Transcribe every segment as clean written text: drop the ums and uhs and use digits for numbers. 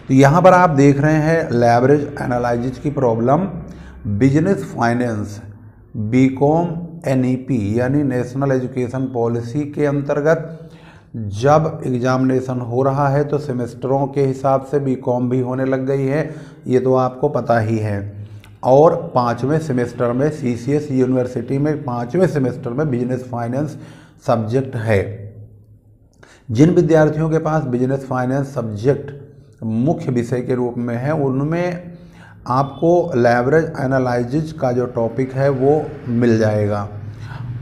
तो यहाँ पर आप देख रहे हैं लेवरेज एनालिसिस की problem business finance BCom NEP यानी नेशनल एजुकेशन पॉलिसी के अंतर्गत जब एग्जामिनेशन हो रहा है तो सेमेस्टरों के हिसाब से बीकॉम भी होने लग गई है, ये तो आपको पता ही है। और 5वें सेमेस्टर में CCS यूनिवर्सिटी में 5वें सेमेस्टर में बिजनेस फाइनेंस सब्जेक्ट है। जिन विद्यार्थियों के पास बिजनेस फाइनेंस सब्जेक्ट मुख्य विषय के रूप में है उनमें आपको लेवरेज एनालिसिस का जो टॉपिक है वो मिल जाएगा।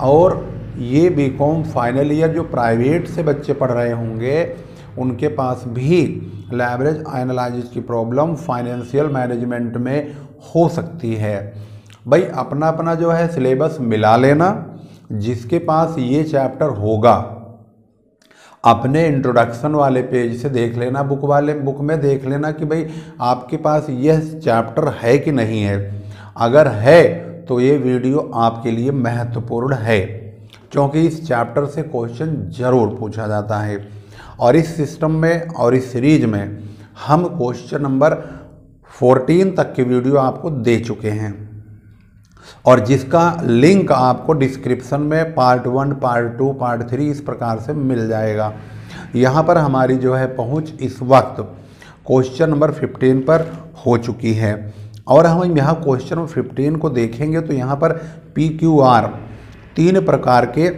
और ये बीकॉम फाइनल ईयर जो प्राइवेट से बच्चे पढ़ रहे होंगे उनके पास भी लेवरेज एनालिसिस की प्रॉब्लम फाइनेंशियल मैनेजमेंट में हो सकती है। भाई अपना अपना जो है सिलेबस मिला लेना, जिसके पास ये चैप्टर होगा अपने इंट्रोडक्शन वाले पेज से देख लेना, बुक में देख लेना कि भाई आपके पास यह चैप्टर है कि नहीं है। अगर है तो ये वीडियो आपके लिए महत्वपूर्ण है, क्योंकि इस चैप्टर से क्वेश्चन जरूर पूछा जाता है। और इस सिस्टम में और इस सीरीज में हम क्वेश्चन नंबर 14 तक के वीडियो आपको दे चुके हैं, और जिसका लिंक आपको डिस्क्रिप्शन में पार्ट 1, पार्ट 2, पार्ट 3 इस प्रकार से मिल जाएगा। यहाँ पर हमारी जो है पहुँच इस वक्त क्वेश्चन नंबर 15 पर हो चुकी है। और हम यहाँ क्वेश्चन नंबर 15 को देखेंगे तो यहाँ पर PQR 3 प्रकार के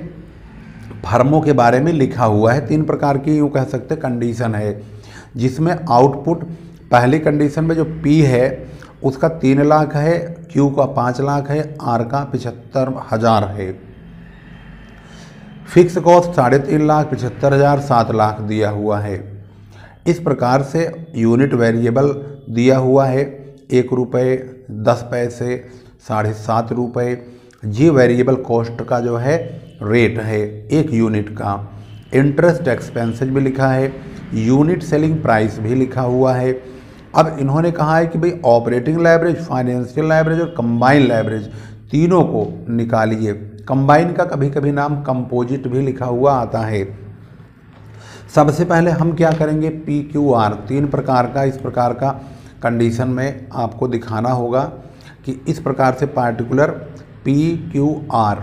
फर्मों के बारे में लिखा हुआ है। 3 प्रकार की यूँ कह सकते कंडीशन है, जिसमें आउटपुट पहली कंडीशन में जो P है उसका 3 लाख है, Q का 5 लाख है, R का 75,000 है। फिक्स कॉस्ट 3.5 लाख, 75,000, 7 लाख दिया हुआ है। इस प्रकार से यूनिट वेरिएबल दिया हुआ है 1 रुपये 10 पैसे, 7.5 रुपये। जी वेरिएबल कॉस्ट का जो है रेट है 1 यूनिट का। इंटरेस्ट एक्सपेंसेस भी लिखा है, यूनिट सेलिंग प्राइस भी लिखा हुआ है। अब इन्होंने कहा है कि भाई ऑपरेटिंग लेवरेज, फाइनेंशियल लेवरेज और कंबाइन लेवरेज तीनों को निकालिए। कंबाइन का कभी कभी नाम कंपोजिट भी लिखा हुआ आता है। सबसे पहले हम क्या करेंगे, PQR 3 प्रकार का, इस प्रकार का कंडीशन में आपको दिखाना होगा कि इस प्रकार से पार्टिकुलर PQR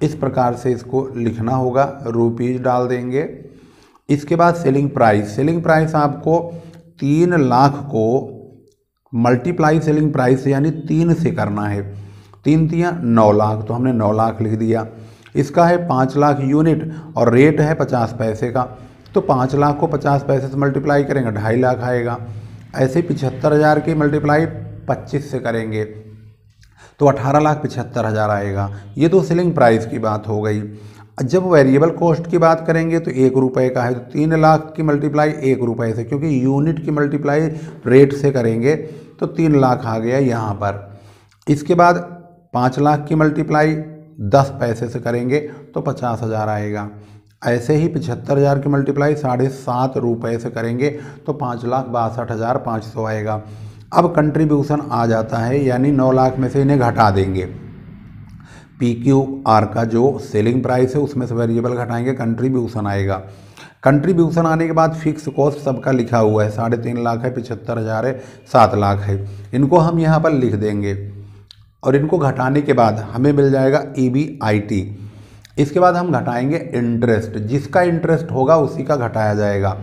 इस प्रकार से इसको लिखना होगा, रुपीज डाल देंगे। इसके बाद सेलिंग प्राइस आपको 3 लाख को मल्टीप्लाई सेलिंग प्राइस यानी 3 से करना है। 3 तियाँ 9 लाख, तो हमने 9 लाख लिख दिया। इसका है 5 लाख यूनिट और रेट है 50 पैसे का, तो 5 लाख को 50 पैसे से मल्टीप्लाई करेंगे 2.5 लाख आएगा। ऐसे 75,000 की मल्टीप्लाई 25 से करेंगे तो 18,75,000 आएगा। ये तो सेलिंग प्राइस की बात हो गई। जब वेरिएबल कॉस्ट की बात करेंगे तो 1 रुपये का है, तो 3 लाख की मल्टीप्लाई 1 रुपये से, क्योंकि यूनिट की मल्टीप्लाई रेट से करेंगे तो 3 लाख आ गया यहाँ पर। इसके बाद 5 लाख की मल्टीप्लाई 10 पैसे से करेंगे तो 50,000 आएगा। ऐसे ही 75,000 की मल्टीप्लाई 7.5 रुपये से करेंगे तो 5,62,500 आएगा। अब कंट्रीब्यूशन आ जाता है, यानी 9 लाख में से इन्हें घटा देंगे। PQR का जो सेलिंग प्राइस है उसमें से वेरिएबल घटाएंगे, कंट्रीब्यूशन आएगा। कंट्रीब्यूशन आने के बाद फिक्स कॉस्ट सबका लिखा हुआ है, 3.5 लाख है, 75,000 है, 7 लाख है। इनको हम यहाँ पर लिख देंगे और इनको घटाने के बाद हमें मिल जाएगा EBIT। इसके बाद हम घटाएंगे इंटरेस्ट, जिसका इंटरेस्ट होगा उसी का घटाया जाएगा।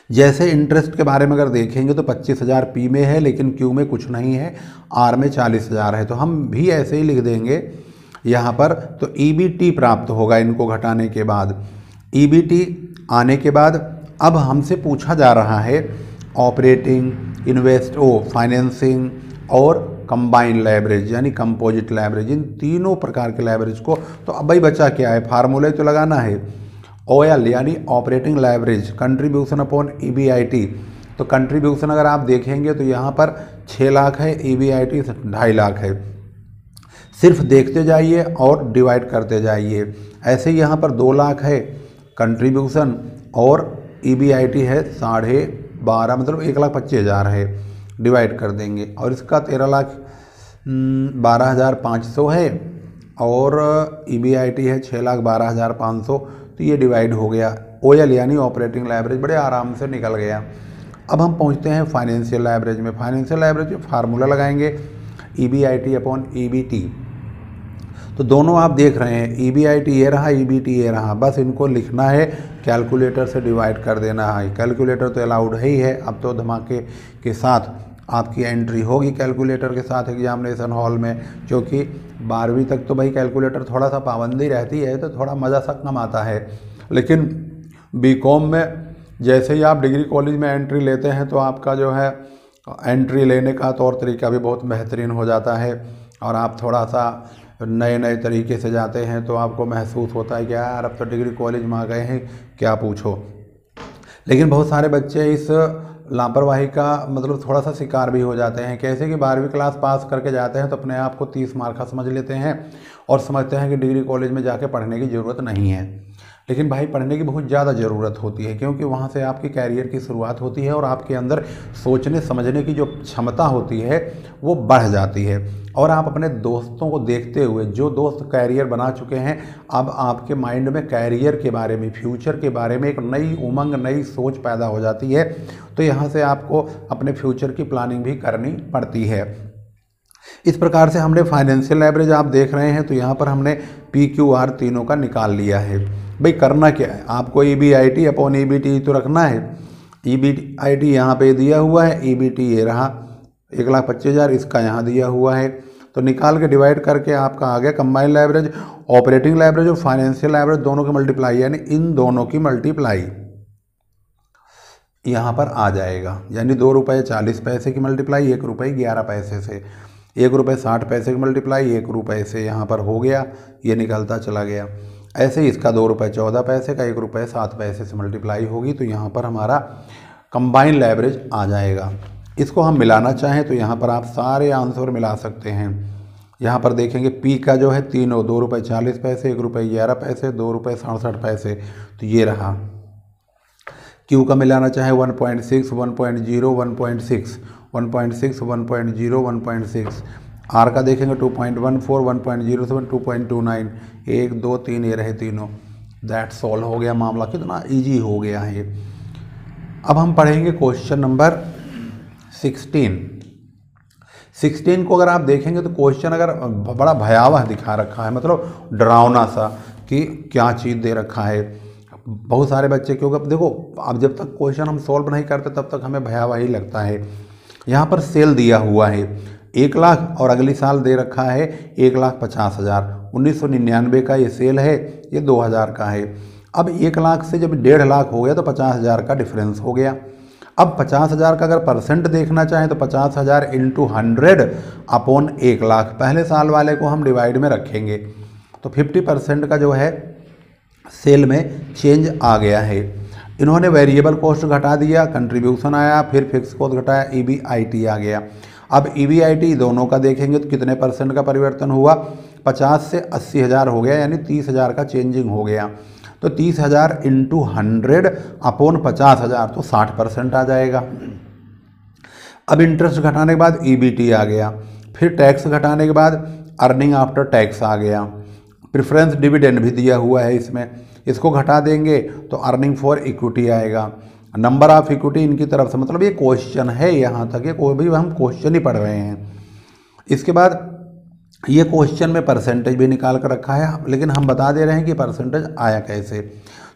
जैसे इंटरेस्ट के बारे में अगर देखेंगे तो 25,000 P में है, लेकिन Q में कुछ नहीं है, R में 40,000 है, तो हम भी ऐसे ही लिख देंगे यहाँ पर। तो EBT प्राप्त होगा इनको घटाने के बाद। EBT आने के बाद अब हमसे पूछा जा रहा है ऑपरेटिंग, फाइनेंसिंग और कंबाइन लेवरेज यानी कंपोजिट लेवरेज, इन तीनों प्रकार के लेवरेज को। तो अब भाई बचा क्या है, फार्मूले तो लगाना है। OL यानी operating leverage, contribution upon EBIT। तो कंट्रीब्यूशन अगर आप देखेंगे तो यहाँ पर 6 लाख है, EBIT 2.5 लाख है। सिर्फ देखते जाइए और डिवाइड करते जाइए। ऐसे ही यहाँ पर 2 लाख है कंट्रीब्यूशन और EBIT है 12.5, मतलब 1,25,000 है, डिवाइड कर देंगे। और इसका 13,12,500 है और EBIT है 6,12,500, तो ये डिवाइड हो गया। OL यानी ऑपरेटिंग लेवरेज बड़े आराम से निकल गया। अब हम पहुंचते हैं फाइनेंशियल एवरेज में। फाइनेंशियल एवरेज में फार्मूला लगाएंगे EBIT अपॉन EBT। तो दोनों आप देख रहे हैं, EBIT ये रहा, EBT ये रहा, बस इनको लिखना है, कैलकुलेटर से डिवाइड कर देना है। कैलकुलेटर तो अलाउड है ही है। अब तो धमाके के साथ आपकी एंट्री होगी कैलकुलेटर के साथ एग्जामिनेशन हॉल में, क्योंकि 12वीं तक तो भाई कैलकुलेटर थोड़ा सा पाबंदी रहती है, तो थोड़ा मज़ा सा कम आता है। लेकिन BCom में जैसे ही आप डिग्री कॉलेज में एंट्री लेते हैं तो आपका जो है एंट्री लेने का तौर तरीका भी बहुत बेहतरीन हो जाता है, और आप थोड़ा सा नए नए तरीके से जाते हैं, तो आपको महसूस होता है कि यार अब तो डिग्री कॉलेज में आ गए हैं, क्या पूछो। लेकिन बहुत सारे बच्चे इस लापरवाही का मतलब थोड़ा सा शिकार भी हो जाते हैं। कैसे कि 12वीं क्लास पास करके जाते हैं तो अपने आप को 30 मार्क का समझ लेते हैं और समझते हैं कि डिग्री कॉलेज में जाके पढ़ने की ज़रूरत नहीं है। लेकिन भाई पढ़ने की बहुत ज़्यादा ज़रूरत होती है, क्योंकि वहाँ से आपकी कैरियर की शुरुआत होती है और आपके अंदर सोचने समझने की जो क्षमता होती है वो बढ़ जाती है। और आप अपने दोस्तों को देखते हुए, जो दोस्त कैरियर बना चुके हैं, अब आपके माइंड में कैरियर के बारे में, फ्यूचर के बारे में एक नई उमंग, नई सोच पैदा हो जाती है। तो यहाँ से आपको अपने फ्यूचर की प्लानिंग भी करनी पड़ती है। इस प्रकार से हमने फाइनेंशियल एवरेज आप देख रहे हैं, तो यहाँ पर हमने PQR तीनों का निकाल लिया है। भाई करना क्या है, आपको EBIT अपॉन EBT तो रखना है। EBIT यहाँ पे दिया हुआ है, EBT ये रहा 1,25,000, इसका यहाँ दिया हुआ है। तो निकाल के डिवाइड करके आपका आ गया कंबाइंड एवरेज। ऑपरेटिंग एवरेज और फाइनेंशियल एवरेज दोनों की मल्टीप्लाई, यानी इन दोनों की मल्टीप्लाई यहाँ पर आ जाएगा, यानी ₹2.40 की मल्टीप्लाई ₹1.11 से, ₹1.60 की मल्टीप्लाई ₹1 से यहाँ पर हो गया, ये निकलता चला गया। ऐसे ही इसका ₹2.14 का ₹1.07 से मल्टीप्लाई होगी, तो यहाँ पर हमारा कंबाइंड एवरेज आ जाएगा। इसको हम मिलाना चाहें तो यहाँ पर आप सारे आंसर मिला सकते हैं। यहाँ पर देखेंगे P का जो है तीनों ₹2.40, ₹1.11, ₹2.67, तो ये रहा। Q का मिलाना चाहे 1.6, 1.0, 1.6, 1.6, 1.0, 1.6। R का देखेंगे 2.14, 1.07, 2.29, 1, 2, 3 ये रहे तीनों। दैट सॉल्व हो गया मामला, कितना इजी हो गया है ये। अब हम पढ़ेंगे क्वेश्चन नंबर 16 को अगर आप देखेंगे तो क्वेश्चन अगर बड़ा भयावह दिखा रखा है, मतलब डरावना सा कि क्या चीज़ दे रखा है। बहुत सारे बच्चे, क्योंकि अब देखो, अब जब तक क्वेश्चन हम सॉल्व नहीं करते तब तक हमें भयावह ही लगता है। यहाँ पर सेल दिया हुआ है 1 लाख, और अगली साल दे रखा है 1,50,000। 1999 का ये सेल है, ये 2000 का है। अब 1 लाख से जब 1.5 लाख हो गया तो 50,000 का डिफरेंस हो गया। अब 50,000 का अगर परसेंट देखना चाहें तो 50,000 इंटू 100 अपॉन 1 लाख, पहले साल वाले को हम डिवाइड में रखेंगे, तो 50% का जो है सेल में चेंज आ गया है। इन्होंने वेरिएबल कॉस्ट घटा दिया, कंट्रीब्यूशन आया, फिर फिक्स कॉस्ट घटाया, EBIT आ गया। अब EBIT दोनों का देखेंगे तो कितने परसेंट का परिवर्तन हुआ, 50 से 80,000 हो गया, यानी 30,000 का चेंजिंग हो गया। तो 30,000 इंटू 100 अपॉन 50,000, तो 60% आ जाएगा। अब इंटरेस्ट घटाने के बाद EBT आ गया, फिर टैक्स घटाने के बाद अर्निंग आफ्टर टैक्स आ गया, प्रेफरेंस डिविडेंड भी दिया हुआ है इसमें, इसको घटा देंगे तो अर्निंग फॉर इक्विटी आएगा, नंबर ऑफ इक्विटी इनकी तरफ से, मतलब ये क्वेश्चन है, यहाँ तक ये कोई भी हम क्वेश्चन ही पढ़ रहे हैं। इसके बाद ये क्वेश्चन में परसेंटेज भी निकाल कर रखा है, लेकिन हम बता दे रहे हैं कि परसेंटेज आया कैसे।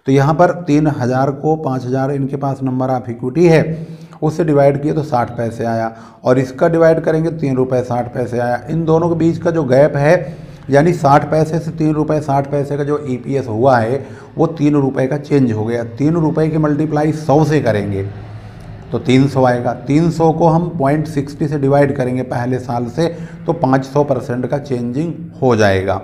तो यहाँ पर 3,000 को 5,000 इनके पास नंबर ऑफ इक्विटी है, उससे डिवाइड किए तो 60 पैसे आया, और इसका डिवाइड करेंगे ₹3.60 आया। इन दोनों के बीच का जो गैप है, यानी 60 पैसे से ₹3.60 का जो EPS हुआ है वो ₹3 का चेंज हो गया। ₹3 की मल्टीप्लाई 100 से करेंगे तो 300 आएगा। 300 को हम 0.60 से डिवाइड करेंगे पहले साल से, तो 500% का चेंजिंग हो जाएगा।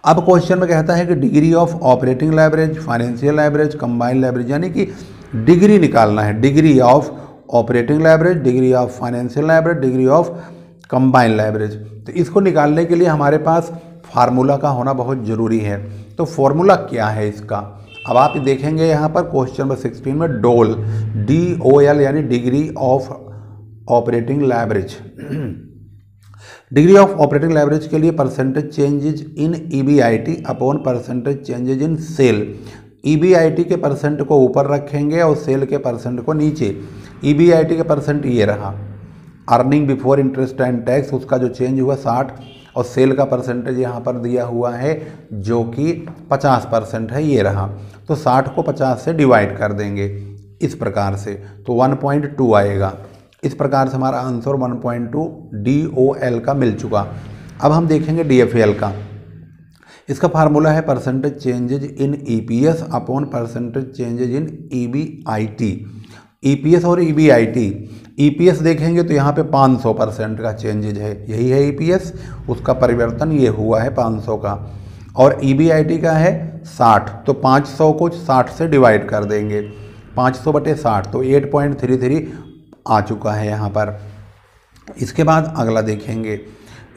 अब क्वेश्चन में कहता है कि degree of operating leverage, financial leverage, combined leverage, यानी कि डिग्री निकालना है, degree of operating leverage, degree of financial leverage, degree of combined leverage. तो इसको निकालने के लिए हमारे पास फार्मूला का होना बहुत ज़रूरी है। तो फॉर्मूला क्या है इसका, अब आप देखेंगे यहाँ पर क्वेश्चन नंबर 16 में DOL, DOL यानी degree of operating leverage. Degree of operating leverage के लिए percentage changes in EBIT upon percentage changes in sale, EBIT के परसेंट को ऊपर रखेंगे और सेल के परसेंट को नीचे। EBIT के परसेंट ये रहा, earning before interest and tax, उसका जो चेंज हुआ 60, और सेल का परसेंटेज यहाँ पर दिया हुआ है जो कि 50% है, ये रहा। तो 60 को 50 से डिवाइड कर देंगे इस प्रकार से, तो 1.2 आएगा। इस प्रकार से हमारा आंसर 1.2 DOL का मिल चुका। अब हम देखेंगे DFL का। इसका फार्मूला है percentage changes in EPS upon percentage changes in EBIT। EPS और EBIT, EPS देखेंगे तो यहाँ पे 500% का चेंजेज है, यही है EPS, उसका परिवर्तन ये हुआ है 500 का, और EBIT का है 60, तो 500 को 60 से डिवाइड कर देंगे, 500/60, तो 8.33 आ चुका है यहाँ पर। इसके बाद अगला देखेंगे,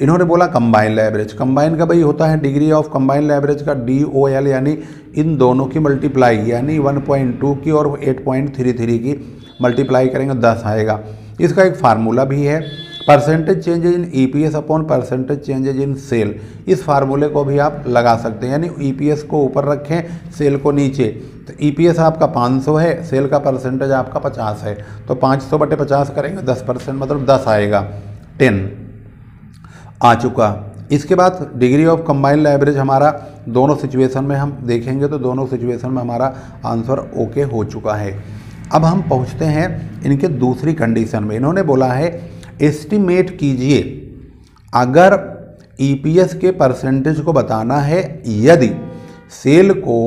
इन्होंने बोला कंबाइंड एवरेज। कंबाइन का भाई होता है डिग्री ऑफ कंबाइंड एवरेज का DOL, यानी इन दोनों की मल्टीप्लाई, यानी 1.2 की और 8.33 की मल्टीप्लाई करेंगे 10 आएगा। इसका एक फार्मूला भी है, percentage changes in EPS upon percentage changes in sale. इस फार्मूले को भी आप लगा सकते हैं, यानी EPS को ऊपर रखें, सेल को नीचे। तो EPS आपका 500 है, सेल का परसेंटेज आपका 50 है, तो 500/50 करेंगे 10%, मतलब 10 आएगा, 10 आ चुका। इसके बाद डिग्री ऑफ कंबाइंड एवरेज हमारा दोनों सिचुएशन में हम देखेंगे तो दोनों सिचुएशन में हमारा आंसर ओके हो चुका है। अब हम पहुंचते हैं इनके दूसरी कंडीशन में। इन्होंने बोला है एस्टिमेट कीजिए अगर EPS के परसेंटेज को बताना है यदि सेल को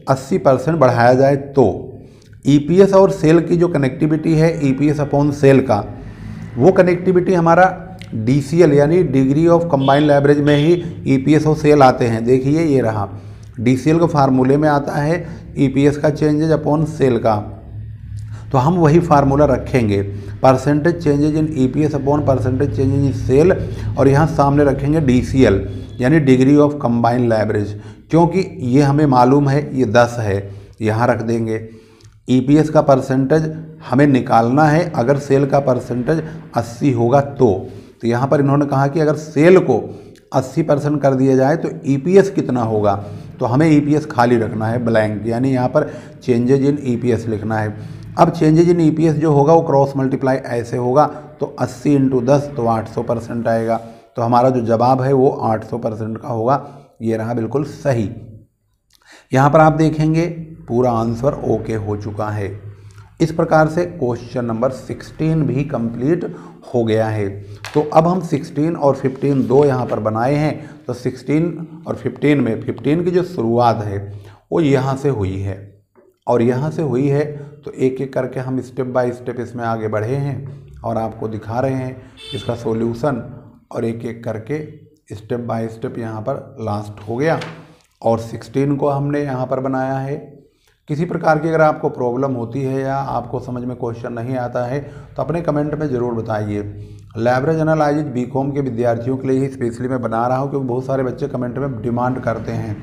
80% बढ़ाया जाए तो। EPS और सेल की जो कनेक्टिविटी है EPS अपॉन सेल का, वो कनेक्टिविटी हमारा DCL यानी डिग्री ऑफ कंबाइंड एवरेज में ही EPS और सेल आते हैं। देखिए ये रहा, DCL के फार्मूले में आता है EPS का चेंजेज अपॉन सेल का, तो हम वही फार्मूला रखेंगे, percentage changes in EPS upon percentage changes in sale, और यहाँ सामने रखेंगे DCL यानी डिग्री ऑफ कंबाइंड एवरेज, क्योंकि ये हमें मालूम है ये 10 है, यहाँ रख देंगे। EPS का परसेंटेज हमें निकालना है अगर सेल का परसेंटेज 80 होगा तो यहाँ पर इन्होंने कहा कि अगर सेल को 80% कर दिया जाए तो EPS कितना होगा, तो हमें EPS खाली रखना है, ब्लैंक, यानी यहाँ पर चेंजेज इन EPS लिखना है। अब चेंजेज इन EPS जो होगा वो क्रॉस मल्टीप्लाई ऐसे होगा, तो 80 × 10 तो 800% आएगा, तो हमारा जो जवाब है वो 800% का होगा। ये रहा बिल्कुल सही। यहाँ पर आप देखेंगे पूरा आंसर ओके हो चुका है। इस प्रकार से क्वेश्चन नंबर 16 भी कंप्लीट हो गया है। तो अब हम 16 और 15 दो यहाँ पर बनाए हैं, तो 16 और 15 में 15 की जो शुरुआत है वो यहाँ से हुई है और यहाँ से हुई है, तो एक एक करके हम स्टेप बाय स्टेप इसमें आगे बढ़े हैं और आपको दिखा रहे हैं इसका सॉल्यूशन, और एक एक करके स्टेप बाय स्टेप यहाँ पर लास्ट हो गया और 16 को हमने यहाँ पर बनाया है। किसी प्रकार की अगर आपको प्रॉब्लम होती है या आपको समझ में क्वेश्चन नहीं आता है तो अपने कमेंट में ज़रूर बताइए। लैवरेज एनालिसिस बीकॉम के विद्यार्थियों के लिए ही स्पेशली मैं बना रहा हूँ, क्योंकि बहुत सारे बच्चे कमेंट में डिमांड करते हैं,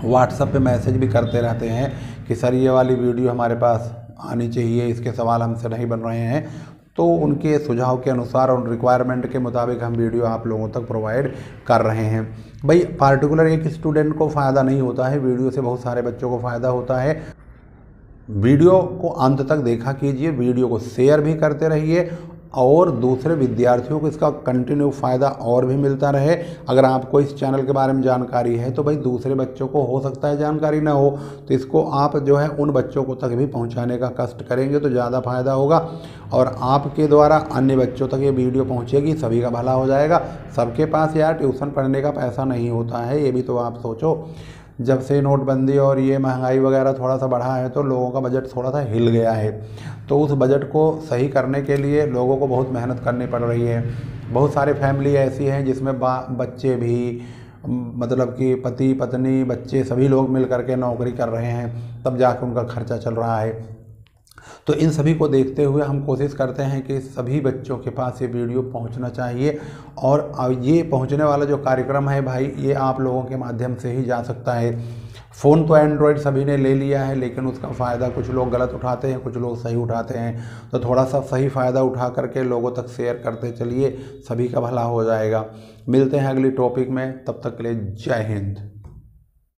व्हाट्सएप पे मैसेज भी करते रहते हैं कि सर ये वाली वीडियो हमारे पास आनी चाहिए, इसके सवाल हमसे नहीं बन रहे हैं। तो उनके सुझाव के अनुसार और रिक्वायरमेंट के मुताबिक हम वीडियो आप लोगों तक प्रोवाइड कर रहे हैं। भाई पार्टिकुलर एक स्टूडेंट को फ़ायदा नहीं होता है, वीडियो से बहुत सारे बच्चों को फ़ायदा होता है। वीडियो को अंत तक देखा कीजिए, वीडियो को शेयर भी करते रहिए और दूसरे विद्यार्थियों को इसका कंटिन्यू फ़ायदा और भी मिलता रहे। अगर आपको इस चैनल के बारे में जानकारी है तो भाई दूसरे बच्चों को हो सकता है जानकारी ना हो, तो इसको आप जो है उन बच्चों को तक भी पहुंचाने का कष्ट करेंगे तो ज़्यादा फ़ायदा होगा और आपके द्वारा अन्य बच्चों तक ये वीडियो पहुंचेगी, सभी का भला हो जाएगा। सबके पास यार ट्यूशन पढ़ने का पैसा नहीं होता है, ये भी तो आप सोचो। जब से नोटबंदी और ये महंगाई वगैरह थोड़ा सा बढ़ा है तो लोगों का बजट थोड़ा सा हिल गया है, तो उस बजट को सही करने के लिए लोगों को बहुत मेहनत करनी पड़ रही है। बहुत सारे फैमिली ऐसी हैं जिसमें बच्चे भी, मतलब कि पति पत्नी बच्चे सभी लोग मिल करके नौकरी कर रहे हैं, तब जाकर उनका खर्चा चल रहा है। तो इन सभी को देखते हुए हम कोशिश करते हैं कि सभी बच्चों के पास ये वीडियो पहुंचना चाहिए, और ये पहुंचने वाला जो कार्यक्रम है भाई ये आप लोगों के माध्यम से ही जा सकता है। फ़ोन तो एंड्रॉयड सभी ने ले लिया है, लेकिन उसका फ़ायदा कुछ लोग गलत उठाते हैं, कुछ लोग सही उठाते हैं, तो थोड़ा सा सही फ़ायदा उठा करके लोगों तक शेयर करते चलिए, सभी का भला हो जाएगा। मिलते हैं अगली टॉपिक में, तब तक के लिए जय हिंद।